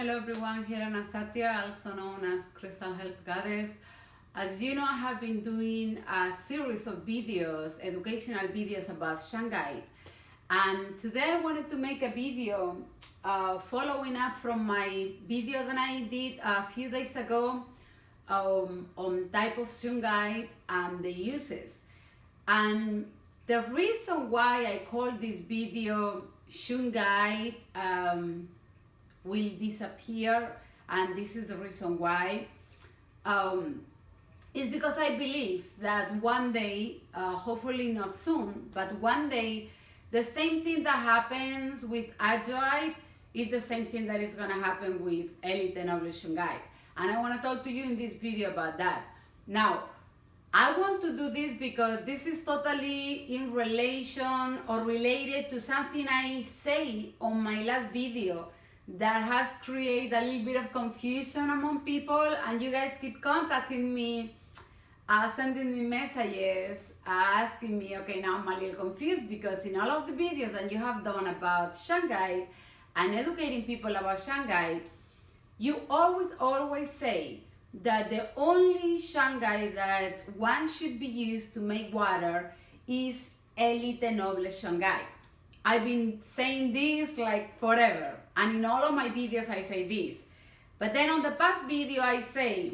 Hello everyone, here Anna Satya, also known as Crystal Health Goddess. As you know, I have been doing a series of videos, educational videos about Shungite. And today I wanted to make a video following up from my video that I did a few days ago on type of Shungite and the uses. And the reason why I call this video Shungite will disappear, and this is the reason why, is because I believe that one day, hopefully not soon, but one day, the same thing that happens with Ajoite is the same thing that is going to happen with Elite and Shungite. And I want to talk to you in this video about that. Now, I want to do this because this is totally in relation or related to something I say on my last video that has created a little bit of confusion among people, and you guys keep contacting me, sending me messages, asking me, okay, now I'm a little confused because in all of the videos that you have done about Shungite and educating people about Shungite, you always say that the only Shungite that one should be used to make water is Elite Noble Shungite. I've been saying this like forever, and in all of my videos I say this. But then on the past video I say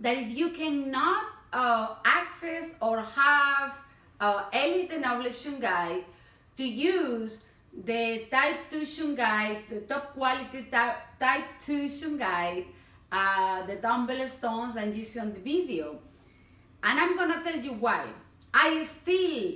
that if you cannot access or have Elite Noble Shungite, to use the type 2 Shungite, the top quality type 2 Shungite, the dumbbell stones and you see on the video. And I'm gonna tell you why. I still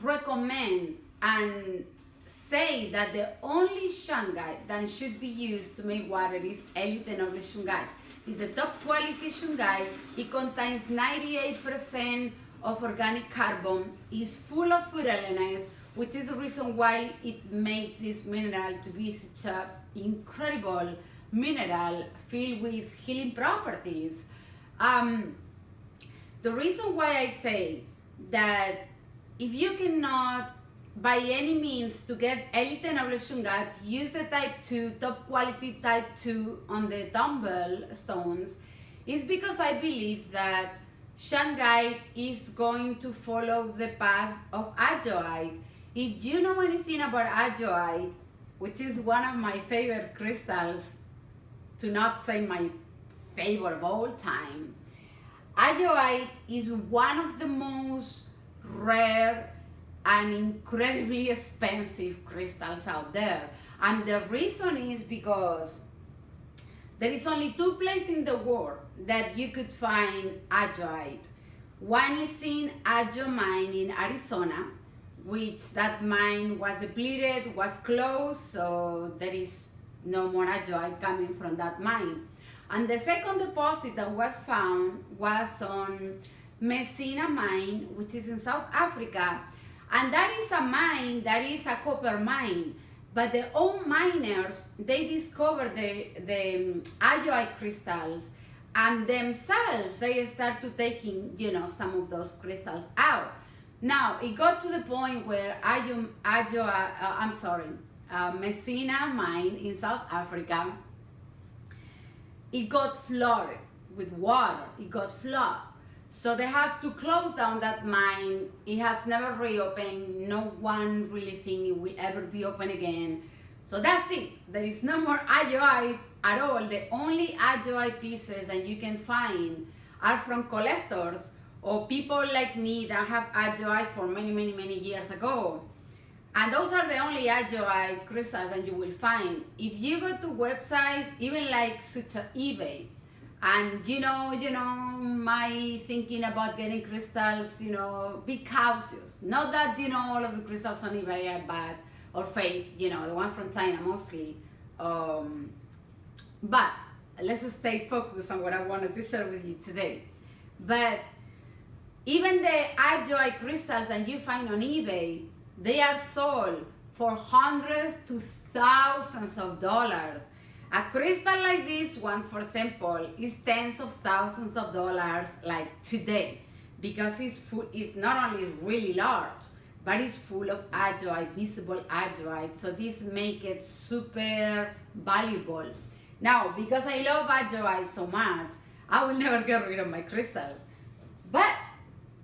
recommend and say that the only Shungite that should be used to make water is Elite Noble Shungite. It's a top quality Shungite. It contains 98% of organic carbon. It's full of food elements, which is the reason why it makes this mineral to be such an incredible mineral filled with healing properties. The reason why I say that if you cannot by any means to get Elite Noble Shungite, use the type 2, top quality type 2 on the dumbbell stones, is because I believe that Shungite is going to follow the path of Ajoite. If you know anything about Ajoite, which is one of my favorite crystals, to not say my favorite of all time, Ajoite is one of the most rare and incredibly expensive crystals out there. And the reason is because there is only 2 places in the world that you could find Ajoite. One is in Ajoite mine in Arizona, which that mine was depleted, was closed, so there is no more Ajoite coming from that mine. And the second deposit that was found was on Messina mine, which is in South Africa. And that is a mine, that is a copper mine. But the old miners, they discovered the Ajoite crystals, and themselves, they start to taking, some of those crystals out. Now, it got to the point where Messina mine in South Africa, it got flooded with water, it got flooded. So they have to close down that mine. It has never reopened. No one really think it will ever be open again. So that's it. There is no more Ajoite at all. The only Ajoite pieces that you can find are from collectors or people like me that have Ajoite for many years ago. And those are the only Ajoite crystals that you will find. If you go to websites, even like such as eBay, and my thinking about getting crystals, be cautious. Not that, all of the crystals on eBay are bad or fake, the one from China mostly. But let's stay focused on what I wanted to share with you today. But even the Ajoite crystals that you find on eBay, they are sold for hundreds to thousands of dollars. A crystal like this one, for example, is tens of thousands of dollars like today, because it's not only really large, but it's full of Ajoite, visible Ajoite. So this makes it super valuable. Now, because I love Ajoite so much, I will never get rid of my crystals. But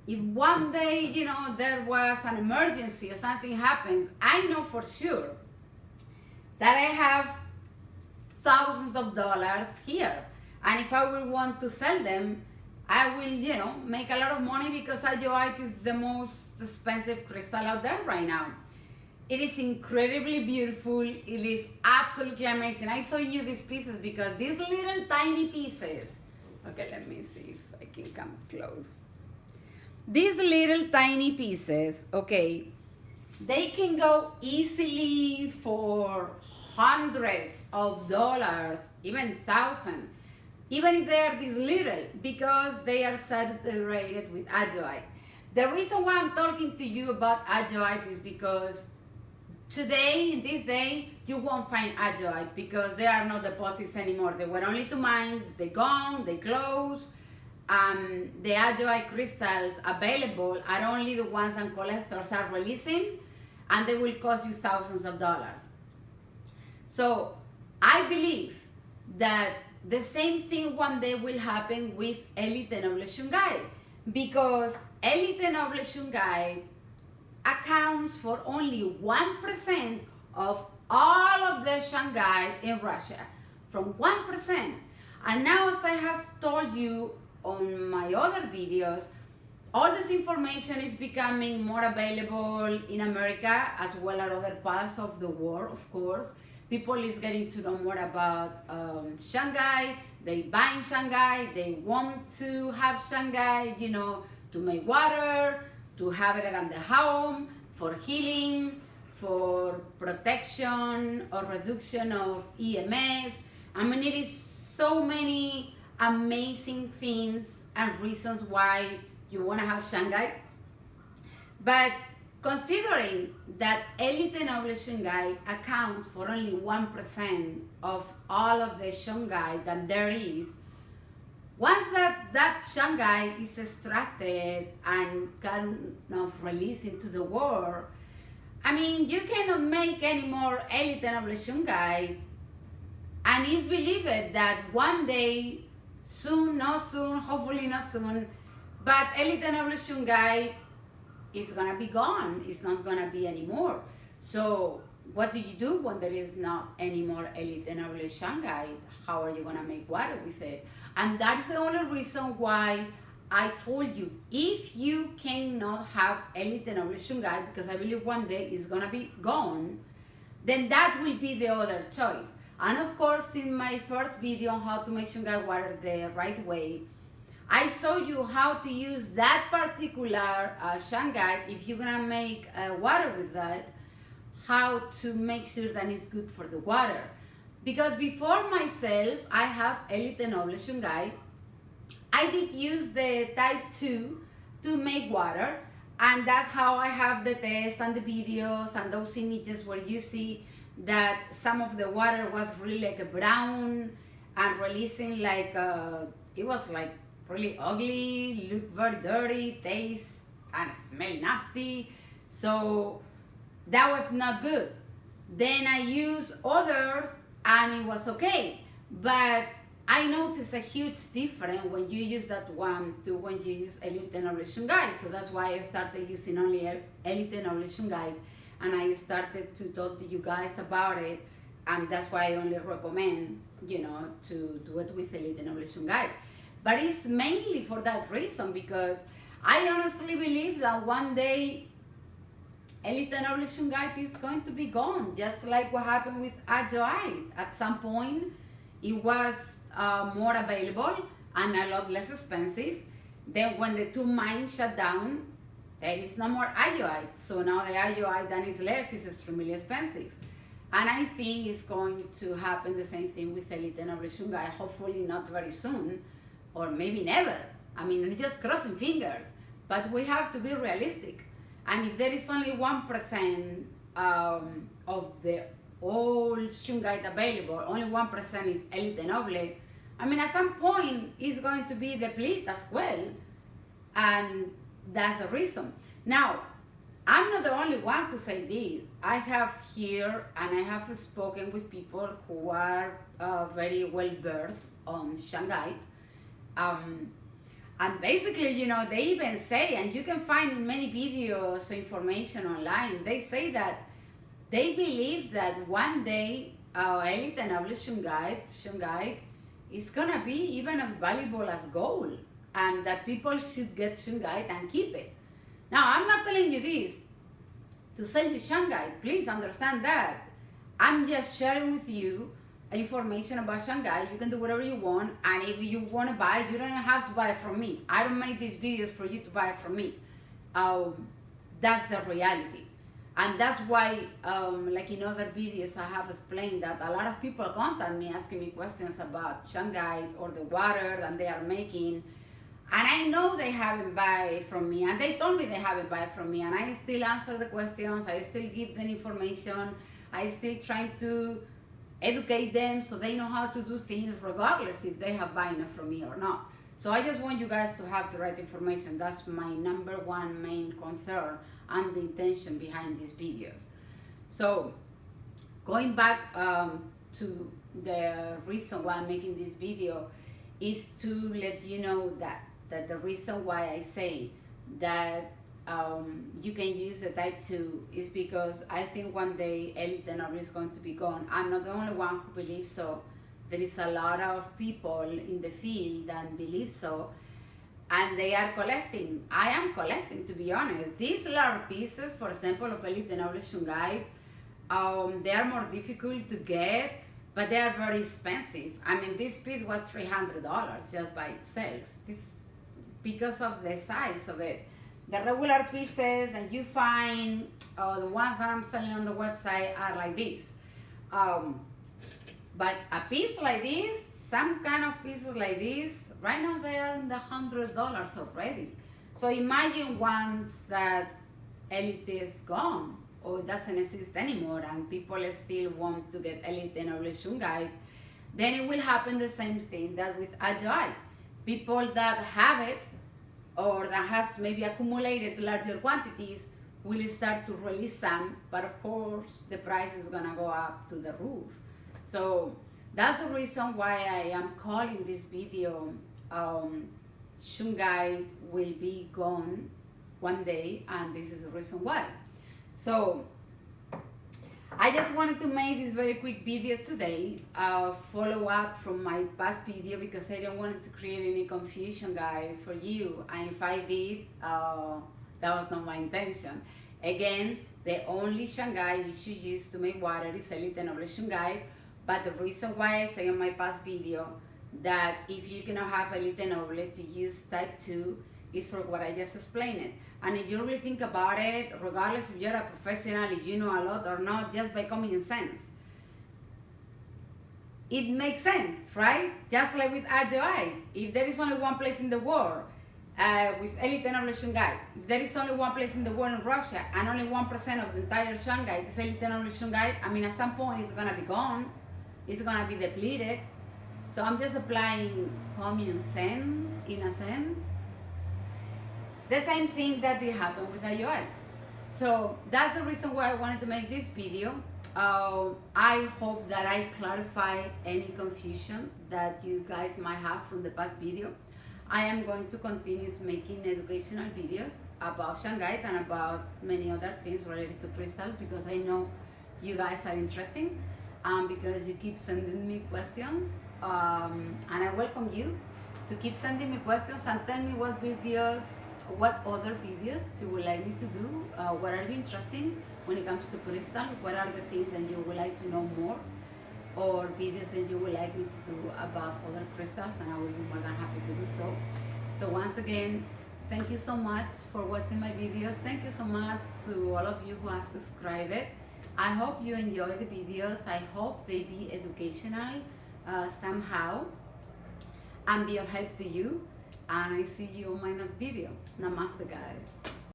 if one day, there was an emergency or something happens, I know for sure that I have thousands of dollars here. And if I will want to sell them, I will, make a lot of money because Ajoite is the most expensive crystal out there right now. It is incredibly beautiful. It is absolutely amazing. I show you these pieces because these little tiny pieces, okay, let me see if I can come close. These little tiny pieces, okay, they can go easily for hundreds of dollars, even thousands, even if they are this little, because they are saturated with Ajoite. The reason why I'm talking to you about Ajoite is because today, in this day, you won't find Ajoite because there are no deposits anymore. There were only 2 mines, they gone, they closed. The Ajoite crystals available are only the ones that collectors are releasing, and they will cost you thousands of dollars. So I believe that the same thing one day will happen with Elite Noble Shungite, because Elite Noble Shungite accounts for only 1% of all of the Shungite in Russia, from 1%. And now, as I have told you on my other videos, all this information is becoming more available in America as well as other parts of the world, of course. People is getting to know more about Shungite. They buy Shungite. They want to have Shungite, to make water, to have it around the home, for healing, for protection or reduction of EMFs. I mean, it is so many amazing things and reasons why you want to have Shungite. But considering that Elite Noble Shungite accounts for only 1% of all of the Shungite that there is, once that Shungite is extracted and kind of released into the world, I mean, you cannot make any more Elite Noble Shungite. And it's believed that one day, soon, not soon, hopefully not soon, but Elite Noble Shungite is gonna be gone. It's not gonna be anymore. So what do you do when there is not any more Elite Noble Shungite? How are you gonna make water with it? And that is the only reason why I told you, if you cannot have Elite Noble Shungite, because I believe one day it's gonna be gone, then that will be the other choice. And of course, in my first video on how to make Shungite water the right way, I show you how to use that particular Shungite, if you're gonna make water with that, how to make sure that it's good for the water. Because before myself, I have Elite Noble Shungite. I did use the type 2 to make water, and that's how I have the test and the videos and those images where you see that some of the water was really like a brown and releasing like, it was like really ugly, looked very dirty, taste and smell nasty. So that was not good. Then I used others and it was okay. But I noticed a huge difference when you use that one to when you use Elite Noble Shungite. So that's why I started using only Elite Noble Shungite, and I started to talk to you guys about it, and that's why I only recommend, to do it with Elite Noble Shungite. But it's mainly for that reason, because I honestly believe that one day Elite Noble Shungite is going to be gone, just like what happened with Ajoite. At some point, it was more available and a lot less expensive. Then when the 2 mines shut down, there is no more Ajoite. So now the Ajoite that is left is extremely expensive. And I think it's going to happen the same thing with Elite Noble Shungite, hopefully not very soon, or maybe never. I mean, I'm just crossing fingers. But we have to be realistic. And if there is only 1% of the all Shungite available, only 1% is Elite Noble, I mean, at some point, it's going to be depleted as well. And that's the reason. Now, I'm not the only one who say this. I have here and I have spoken with people who are very well versed on Shungite. And basically, they even say, and you can find in many videos or information online, they say that they believe that one day elite and noble Shungite is gonna be even as valuable as gold, and that people should get Shungite and keep it. Now, I'm not telling you this to sell you Shungite. Please understand that. I'm just sharing with you information about Shungite. You can do whatever you want, and if you want to buy it, you don't have to buy it from me. I don't make these videos for you to buy it from me. That's the reality. And that's why, like in other videos, I have explained that a lot of people contact me asking me questions about Shungite or the water that they are making. And I know they haven't buy from me, and they told me they haven't buy from me, and I still answer the questions, I still give them information, I still trying to educate them so they know how to do things regardless if they have buying it from me or not. So I just want you guys to have the right information. That's my number one main concern and the intention behind these videos. So going back to the reason why I'm making this video is to let you know that the reason why I say that you can use the type 2 is because I think one day elite and noble is going to be gone. I'm not the only one who believes so. There is a lot of people in the field that believe so, and they are collecting. I am collecting, to be honest. These large pieces, for example, of elite and noble Shungite, they are more difficult to get, but they are very expensive. I mean, this piece was $300 just by itself. This because of the size of it. The regular pieces that you find, the ones that I'm selling on the website, are like this. But a piece like this, some kind of pieces like this, right now they are in the $100 already. So imagine once that elite is gone or doesn't exist anymore, and people still want to get elite and noble Shungite, then it will happen the same thing that with Ajoite. People that have it or that has maybe accumulated larger quantities will start to release some, but of course the price is gonna go up to the roof. So that's the reason why I am calling this video Shungite will be gone one day, and this is the reason why. So I just wanted to make this very quick video today, follow up from my past video, because I don't want to create any confusion, guys, for you. And if I did, that was not my intention. Again, the only Shungite you should use to make water is elite and noble Shungite. But the reason why I say on my past video that if you cannot have elite and noble to use type 2 is for what I just explained it. And if you really think about it, regardless if you're a professional, if you know a lot or not, just by common sense, it makes sense, right? Just like with Ajoite, if there is only one place in the world with elite and noble Shungite, if there is only one place in the world in Russia and only 1% of the entire Shungite is elite and noble Shungite, I mean, at some point it's gonna be gone, it's gonna be depleted. So I'm just applying common sense in a sense. The same thing that did happen with Ajoite. So that's the reason why I wanted to make this video. I hope that I clarified any confusion that you guys might have from the past video. I am going to continue making educational videos about Shungite and about many other things related to crystals, because I know you guys are interested, because you keep sending me questions, and I welcome you to keep sending me questions and tell me what other videos you would like me to do, what are you interested in when it comes to crystal, what are the things that you would like to know more, or videos that you would like me to do about other crystals, and I will be more than happy to do so. So once again, thank you so much for watching my videos. Thank you so much to all of you who have subscribed. I hope you enjoy the videos. I hope they be educational somehow and be of help to you. And I see you on my next video. Namaste, guys.